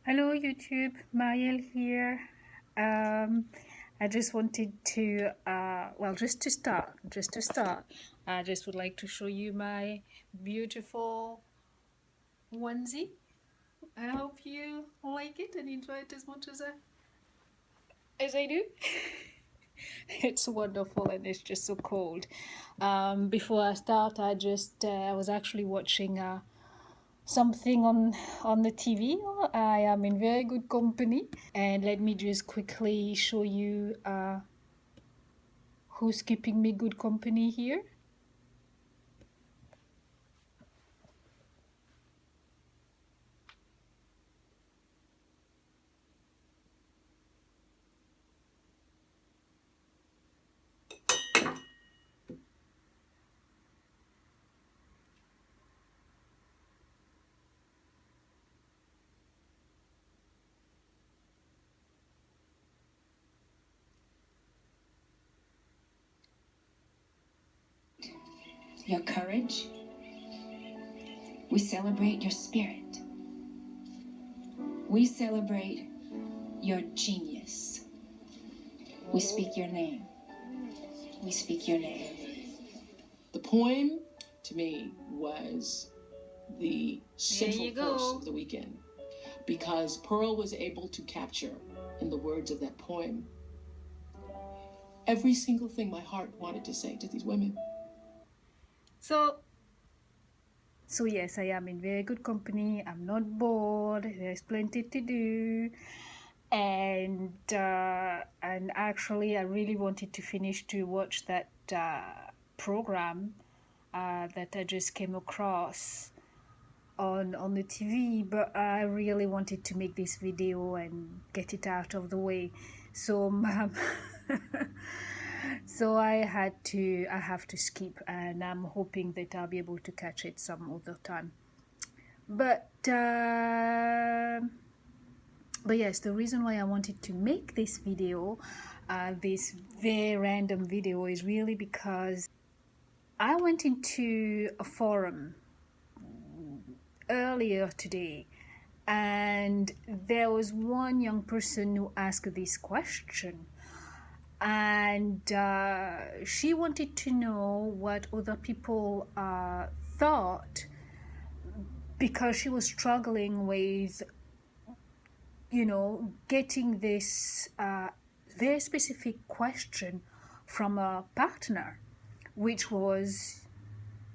Hello YouTube, Mariel here. I just wanted to, just to start, I just would like to show you my beautiful onesie. I hope you like it and enjoy it as much as I do. It's wonderful and it's just so cold. Before I start, I was actually watching something on the TV. I am in very good company, and let me just quickly show you who's keeping me good company here. Your courage. We celebrate your spirit. We celebrate your genius. We speak your name. We speak your name. The poem, to me, was the central force of the weekend, because Pearl was able to capture, in the words of that poem, every single thing my heart wanted to say to these women. So yes, I am in very good company. I'm not bored. There's plenty to do. And actually I really wanted to finish to watch that program that I just came across on the TV, but I really wanted to make this video and get it out of the way. So so I have to skip, and I'm hoping that I'll be able to catch it some other time. But yes, the reason why I wanted to make this video, this very random video, is really because I went into a forum earlier today, and there was one young person who asked this question, and she wanted to know what other people thought, because she was struggling with, you know, getting this very specific question from a partner, which was,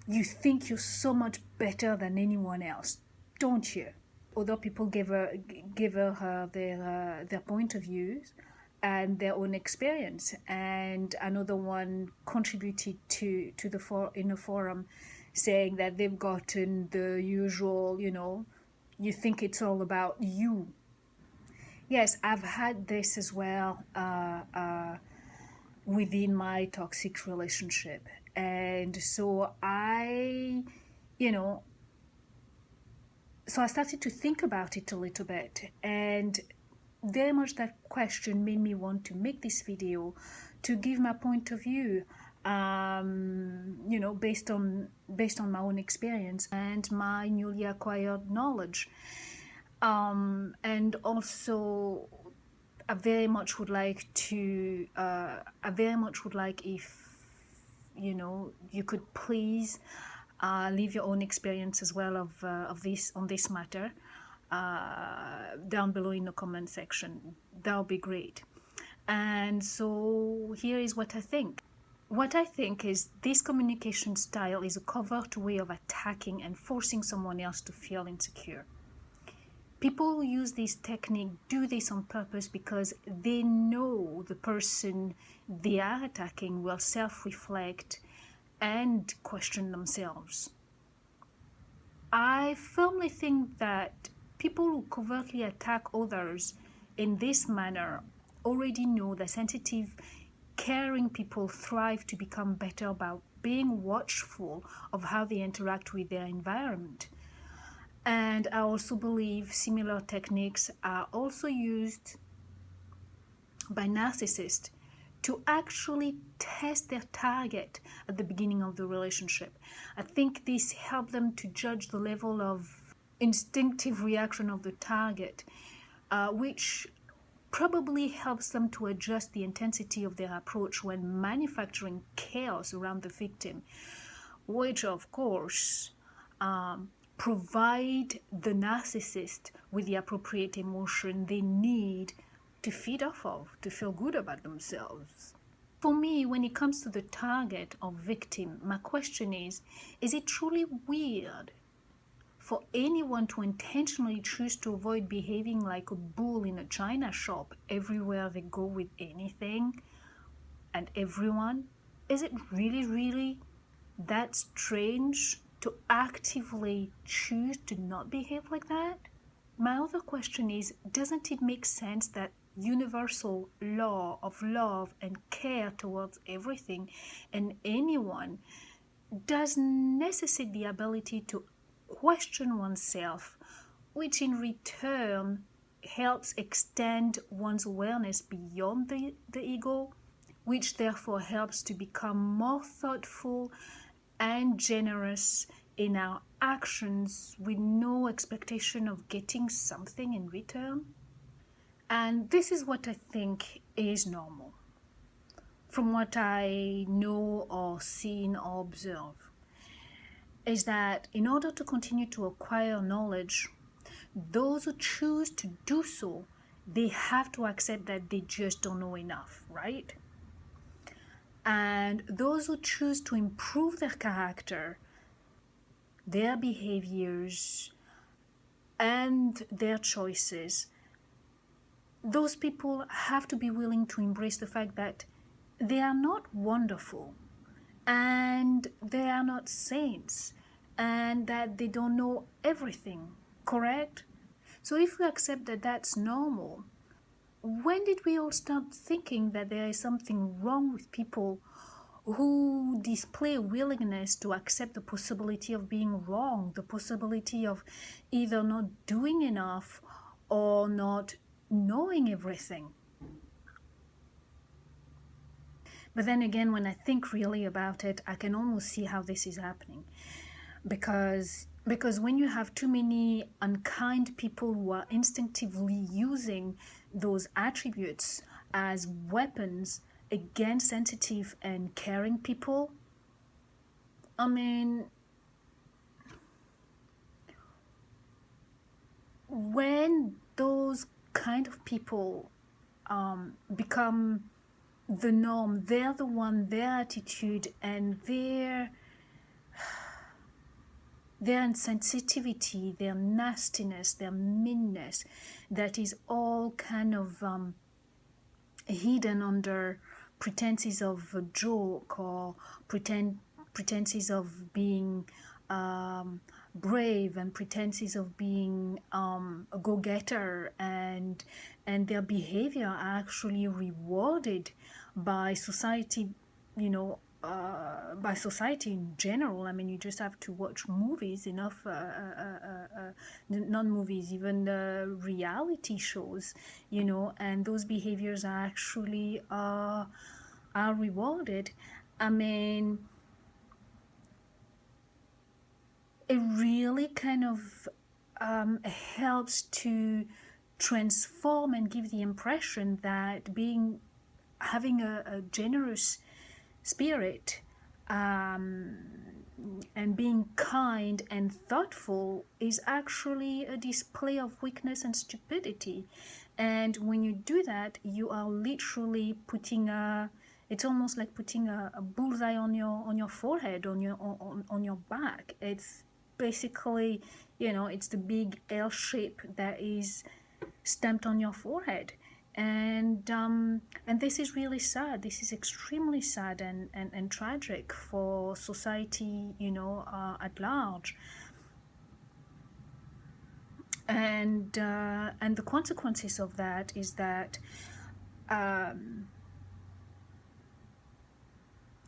you think you're so much better than anyone else, don't you? Other people gave her their point of views and their own experience, and another one contributed to in the forum, saying that they've gotten the usual, you know, you think it's all about you. Yes, I've had this as well within my toxic relationship. And so I started to think about it a little bit, and very much that question made me want to make this video to give my point of view, you know, based on my own experience and my newly acquired knowledge. And also I very much would like if, you know, you could please leave your own experience as well of this on this matter down below in the comment section. That would be great. And so here is what I think. What I think is this communication style is a covert way of attacking and forcing someone else to feel insecure. People who use this technique do this on purpose because they know the person they are attacking will self-reflect and question themselves. I firmly think that people who covertly attack others in this manner already know that sensitive, caring people thrive to become better about being watchful of how they interact with their environment. And I also believe similar techniques are also used by narcissists to actually test their target at the beginning of the relationship. I think this helps them to judge the level of instinctive reaction of the target, which probably helps them to adjust the intensity of their approach when manufacturing chaos around the victim, which of course provide the narcissist with the appropriate emotion they need to feed off of, to feel good about themselves. For me, when it comes to the target or victim, my question is it truly weird for anyone to intentionally choose to avoid behaving like a bull in a china shop everywhere they go with anything and everyone? Is it really that strange to actively choose to not behave like that? My other question is, doesn't it make sense that universal law of love and care towards everything and anyone does necessitate the ability to question oneself, which in return helps extend one's awareness beyond the ego, which therefore helps to become more thoughtful and generous in our actions with no expectation of getting something in return? And this is what I think is normal from what I know or seen or observe, is that in order to continue to acquire knowledge, those who choose to do so, they have to accept that they just don't know enough, right? And those who choose to improve their character, their behaviors, and their choices, those people have to be willing to embrace the fact that they are not wonderful and they are not saints and that they don't know everything, correct? So if we accept that that's normal, when did we all start thinking that there is something wrong with people who display a willingness to accept the possibility of being wrong, the possibility of either not doing enough or not knowing everything? But then again, when I think really about it, I can almost see how this is happening. Because when you have too many unkind people who are instinctively using those attributes as weapons against sensitive and caring people, I mean, when those kind of people become the norm, they're the one, their attitude and their insensitivity, their nastiness, their meanness, that is all kind of hidden under pretenses of a joke or pretenses of being brave and pretenses of being a go-getter, and their behavior are actually rewarded by society, by society in general. I mean, you just have to watch movies enough, not movies, even reality shows, and those behaviors are actually are rewarded. I mean, it really kind of helps to transform and give the impression that having a generous spirit and being kind and thoughtful is actually a display of weakness and stupidity. And when you do that, you are literally it's almost like putting a bullseye on your forehead, on your back. It's basically, it's the big L shape that is stamped on your forehead. And this is really sad. This is extremely sad and tragic for society, at large. And the consequences of that is that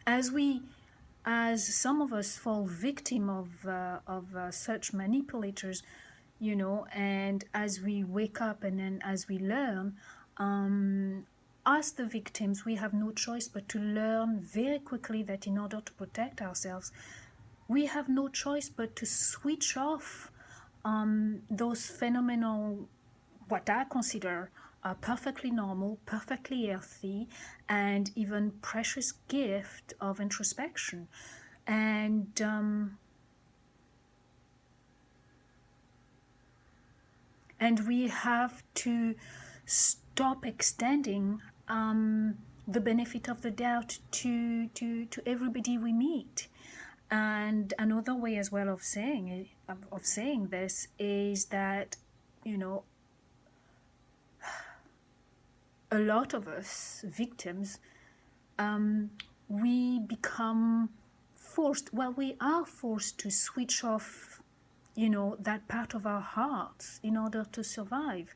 as some of us fall victim of such manipulators, and as we wake up and then as we learn, as the victims, we have no choice but to learn very quickly that in order to protect ourselves, we have no choice but to switch off those phenomenal what I consider a perfectly normal, perfectly healthy, and even precious gift of introspection. And we have to stop extending the benefit of the doubt to everybody we meet. And another way as well of saying this is that, you know, a lot of us victims, we become forced, well, we are forced to switch off, you know, that part of our hearts in order to survive.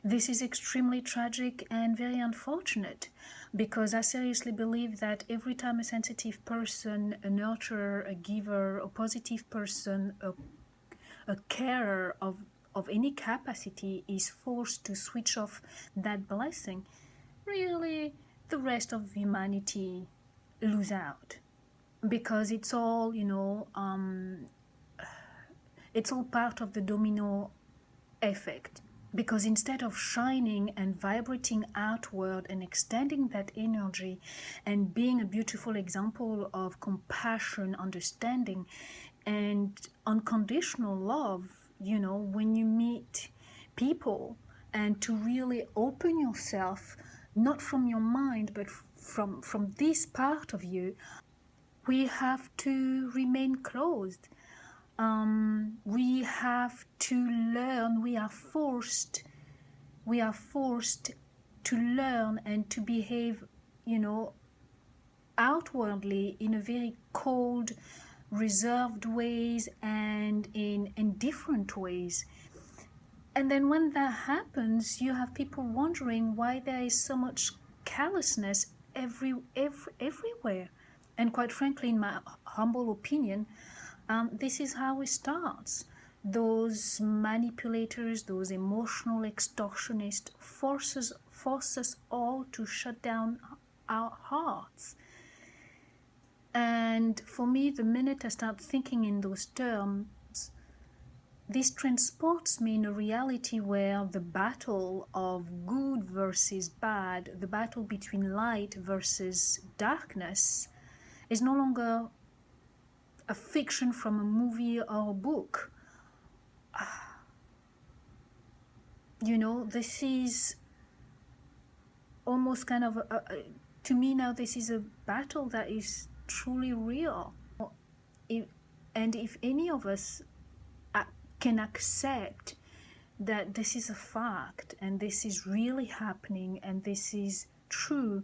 This is extremely tragic and very unfortunate, because I seriously believe that every time a sensitive person, a nurturer, a giver, a positive person, a carer of any capacity is forced to switch off that blessing, really the rest of humanity lose out, because it's all, you know, it's all part of the domino effect. Because instead of shining and vibrating outward and extending that energy and being a beautiful example of compassion, understanding, and unconditional love, you know, when you meet people, and to really open yourself, not from your mind, but from this part of you, we have to remain closed. We have to learn, we are forced to learn and to behave, you know, outwardly in a very cold, reserved ways and in different ways. And then when that happens, you have people wondering why there is so much callousness everywhere. And quite frankly, in my humble opinion, this is how it starts. Those manipulators, those emotional extortionists force us all to shut down our hearts. And for me, the minute I start thinking in those terms, this transports me in a reality where the battle of good versus bad, the battle between light versus darkness, is no longer a fiction from a movie or a book. You know, this is almost kind of to me now, this is a battle that is truly real. And if any of us can accept that this is a fact and this is really happening and this is true,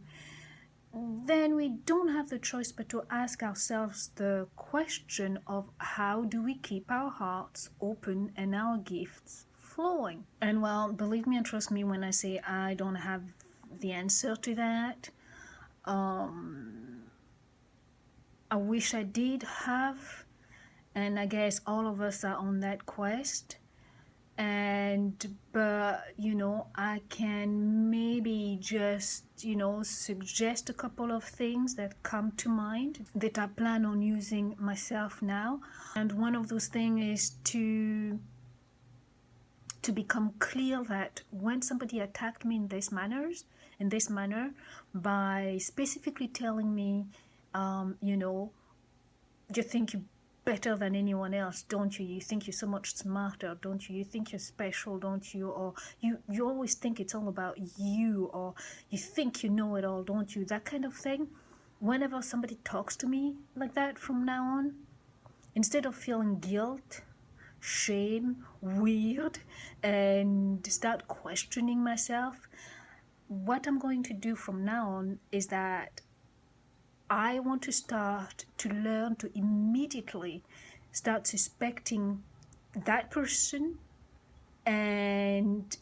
then we don't have the choice but to ask ourselves the question of how do we keep our hearts open and our gifts flowing. And well, believe me and trust me when I say I don't have the answer to that. I wish I did have, and I guess all of us are on that quest. But you know, I can maybe just, you know, suggest a couple of things that come to mind that I plan on using myself now. And one of those things is to become clear that when somebody attacked me in this manner by specifically telling me, you know, you think you better than anyone else, don't you? You think you're so much smarter, don't you? You think you're special, don't you? Or you always think it's all about you, or you think you know it all, don't you? That kind of thing. Whenever somebody talks to me like that from now on, instead of feeling guilt, shame, weird, and start questioning myself, what I'm going to do from now on is that I want to start to learn to immediately start suspecting that person, and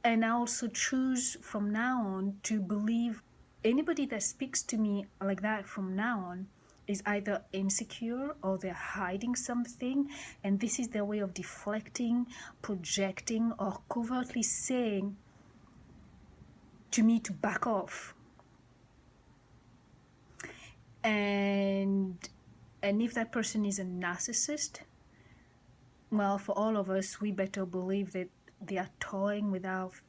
also choose from now on to believe anybody that speaks to me like that from now on is either insecure or they're hiding something, and this is their way of deflecting, projecting, or covertly saying to me to back off. And if that person is a narcissist, well, for all of us, we better believe that they are toying with us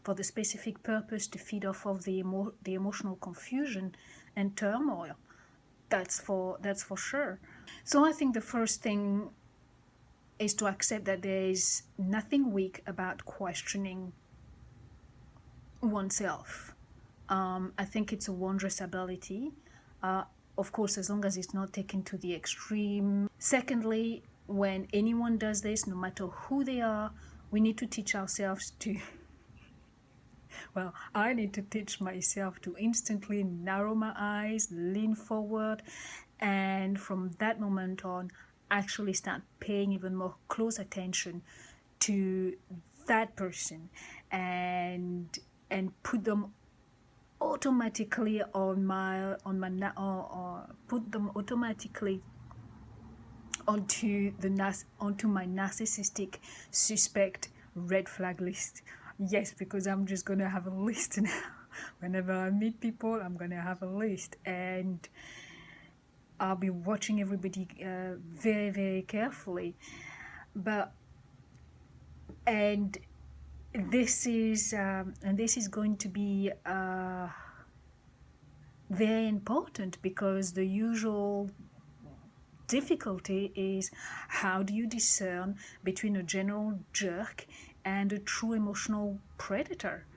for the specific purpose to feed off of the emotional confusion and turmoil. That's for sure. So I think the first thing is to accept that there is nothing weak about questioning oneself. I think it's a wondrous ability, of course, as long as it's not taken to the extreme. Secondly, when anyone does this, no matter who they are, we need to teach ourselves to well, I need to teach myself to instantly narrow my eyes, lean forward, and from that moment on, actually start paying even more close attention to that person and put them automatically on my or put them automatically onto my narcissistic suspect red flag list. Yes, because I'm just gonna have a list now. Whenever I meet people, I'm gonna have a list, and I'll be watching everybody very, very carefully. And this is going to be very important, because the usual difficulty is, how do you discern between a general jerk and a true emotional predator?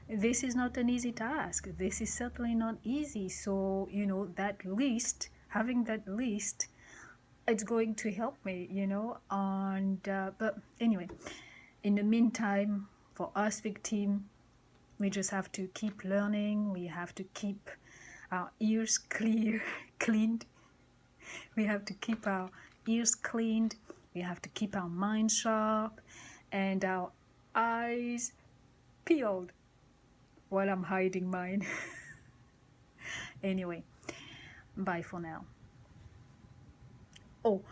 This is not an easy task. This is certainly not easy. So, having that list, it's going to help me, and but anyway, in the meantime, for us victims, we just have to keep learning. We have to keep our ears cleaned. We have to keep our ears cleaned. We have to keep our mind sharp and our eyes peeled while I'm hiding mine. Anyway, bye for now. Oh,